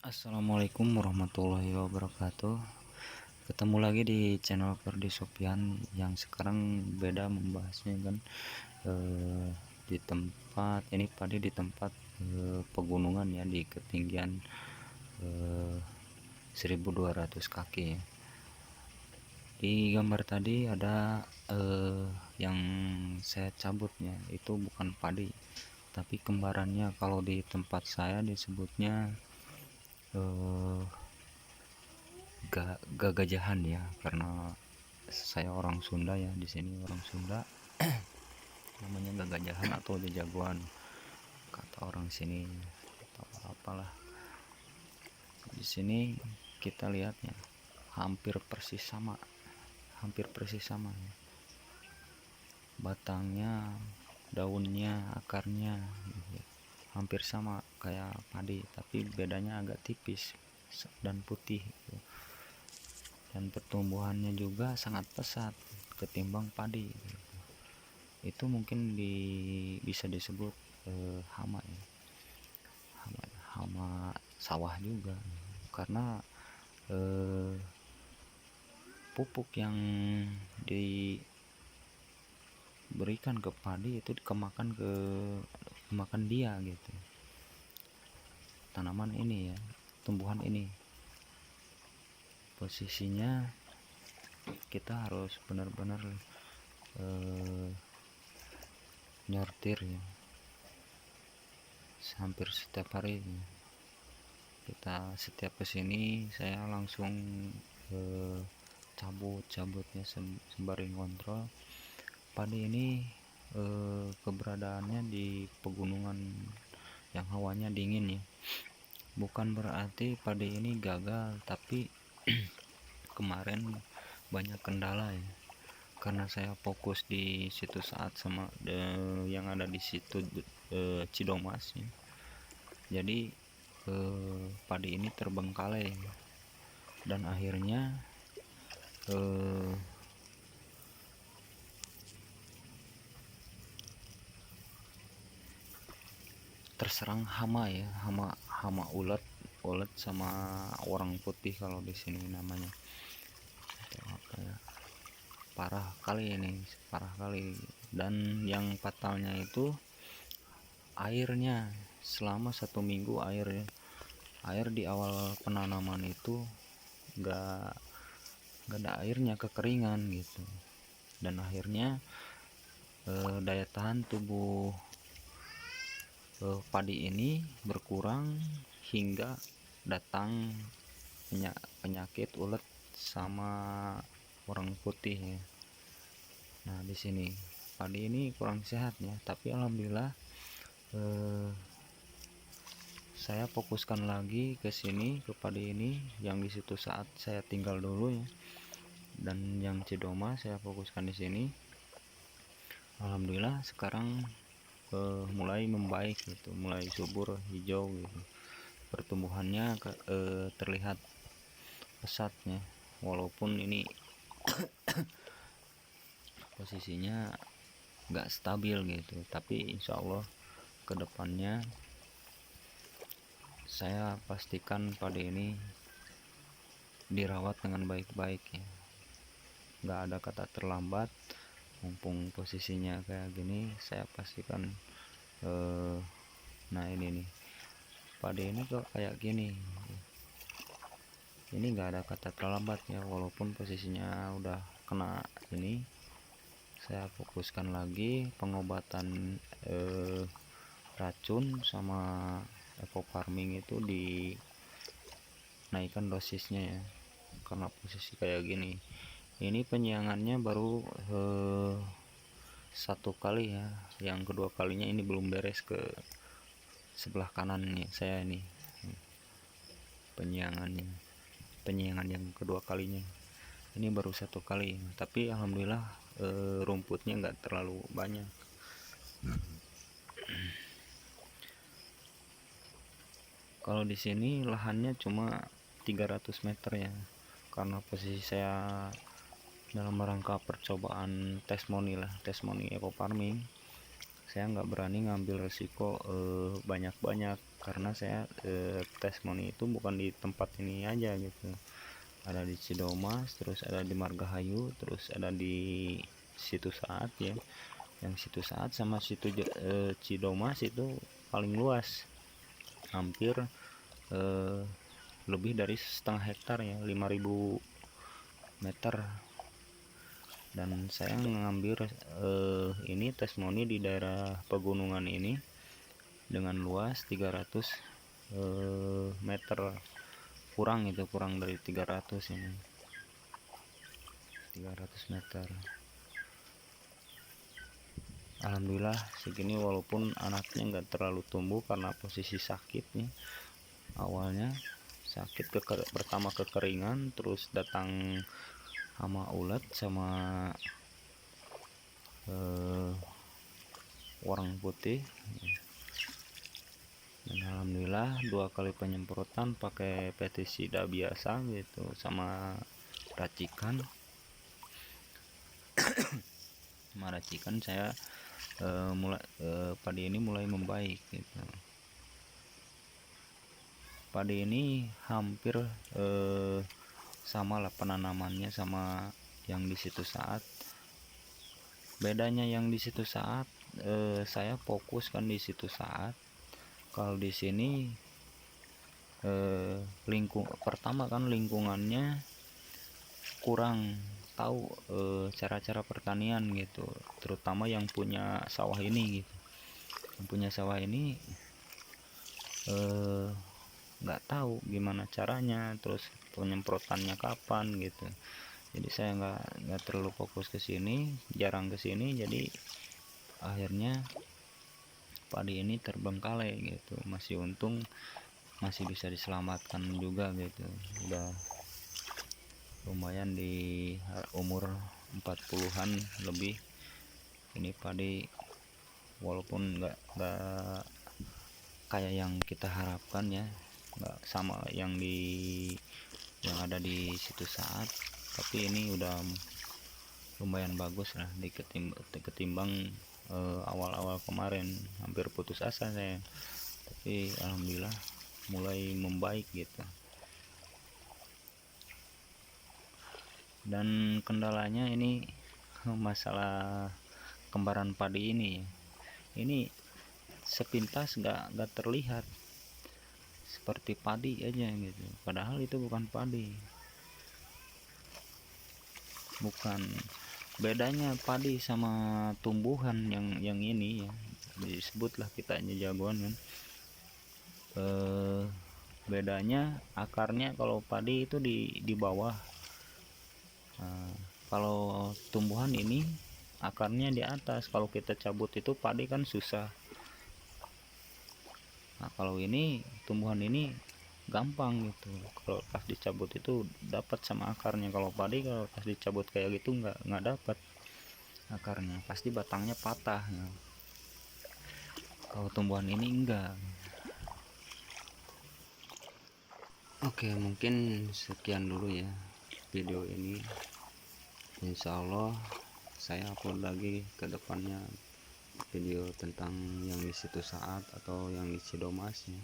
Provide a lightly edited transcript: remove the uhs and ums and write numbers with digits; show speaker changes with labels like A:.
A: Assalamualaikum warahmatullahi wabarakatuh. Ketemu lagi di channel Ferdi Sopyan yang sekarang beda membahasnya kan, di tempat ini padi di tempat pegunungan ya, di ketinggian 1200 kaki ya. Di gambar tadi ada yang saya cabutnya itu bukan padi tapi kembarannya. Kalau di tempat saya disebutnya gagajahan ya, karena saya orang Sunda ya, di sini orang Sunda namanya gagajahan atau jagoan kata orang sini atau apalah. Di sini kita lihatnya hampir persis sama, ya. Batangnya, daunnya, akarnya hampir sama kayak padi, tapi bedanya agak tipis dan putih gitu. Dan pertumbuhannya juga sangat pesat ketimbang padi gitu. Itu mungkin bisa disebut hama ya, hama sawah juga, karena pupuk yang diberikan ke padi itu kemakan dia gitu, tanaman ini ya, tumbuhan ini. Posisinya kita harus benar-benar nyortir ya, hampir setiap hari ya. Kita setiap kesini saya langsung cabutnya sembari ngontrol padi ini. Keberadaannya di pegunungan yang hawanya dingin ya, bukan berarti padi ini gagal, tapi kemarin banyak kendala ya, karena saya fokus di situ saat sama yang ada di situ Cidomas ya. Jadi padi ini terbengkalai dan akhirnya terserang hama ya, hama ulet sama orang putih kalau di sini namanya. Apa ya, parah kali. Dan yang fatalnya itu airnya. Selama 1 minggu air di awal penanaman itu nggak ada airnya, kekeringan gitu. Dan akhirnya daya tahan tubuh padi ini berkurang hingga datang penyakit ulet sama orang putih ya. Nah, di sini padi ini kurang sehat ya, tapi alhamdulillah saya fokuskan lagi ke sini, ke padi ini yang di situ saat saya tinggal dulu ya. Dan yang Cidoma saya fokuskan di sini. Alhamdulillah sekarang mulai membaik gitu, mulai subur, hijau gitu. Pertumbuhannya terlihat pesatnya, walaupun ini posisinya nggak stabil gitu, tapi insya Allah kedepannya saya pastikan padi ini dirawat dengan baik-baik ya, nggak ada kata terlambat. Mumpung posisinya kayak gini, saya pastikan nah ini nih, padi ini kok kayak gini, ini nggak ada kata terlambat ya, walaupun posisinya udah kena ini. Saya fokuskan lagi pengobatan racun sama eco farming itu dinaikkan dosisnya ya, karena posisi kayak gini. Ini penyiangannya baru 1 kali ya, yang kedua kalinya ini belum beres ke sebelah kanan nih saya ini, penyiangan yang kedua kalinya. Ini baru 1 kali, tapi alhamdulillah rumputnya nggak terlalu banyak. Kalau di sini lahannya cuma 300 meter ya, karena posisi saya dalam rangka percobaan testimoni eco farming. Saya nggak berani ngambil resiko banyak-banyak karena saya testimoni itu bukan di tempat ini aja gitu, ada di Cidomas, terus ada di Margahayu, terus ada di Situ Saat ya. Yang Situ Saat sama Cidomas itu paling luas, hampir lebih dari setengah hektar ya, 5.000 meter. Dan saya mengambil ini testimoni di daerah pegunungan ini dengan luas 300 meter, kurang dari 300 ini, 300 meter. Alhamdulillah segini, walaupun anaknya nggak terlalu tumbuh karena posisi sakitnya. Awalnya sakit pertama kekeringan, terus datang hama ulat sama warang putih, dan alhamdulillah 2 kali penyemprotan pakai pestisida biasa gitu sama racikan. Saya padi ini mulai membaik gitu. Padi ini hampir sama lah penanamannya sama yang di Situ Saat. Bedanya yang di Situ Saat, saya fokus kan di Situ Saat. Kalau di sini pertama kan lingkungannya kurang tahu cara-cara pertanian gitu, terutama yang punya sawah ini gitu. Yang punya sawah ini nggak tahu gimana caranya, terus penyemprotannya kapan gitu. Jadi saya nggak terlalu fokus ke sini, jarang ke sini, jadi akhirnya padi ini terbengkalai gitu. Masih untung masih bisa diselamatkan juga gitu. Udah lumayan di umur 40-an lebih ini padi, walaupun nggak kayak yang kita harapkan ya, nggak sama yang ada di Situ Saat, tapi ini udah lumayan bagus lah ketimbang awal-awal kemarin. Hampir putus asa saya, tapi alhamdulillah mulai membaik gitu. Dan kendalanya ini masalah kembaran padi ini ya. Ini sepintas nggak terlihat seperti padi aja gitu, padahal itu bukan padi. Bukan, bedanya padi sama tumbuhan yang ini ya, disebutlah kitanya jagoan kan. Bedanya akarnya, kalau padi itu di bawah. Kalau tumbuhan ini akarnya di atas, kalau kita cabut itu padi kan susah. Nah kalau ini tumbuhan ini gampang gitu, kalau pas dicabut itu dapat sama akarnya. Kalau padi kalau pas dicabut kayak gitu nggak dapat akarnya, pasti batangnya patah ya. Kalau tumbuhan ini enggak. Oke, mungkin sekian dulu ya video ini. Insya Allah saya upload lagi ke depannya video tentang yang di Situ Saat atau yang di Cidomas ya.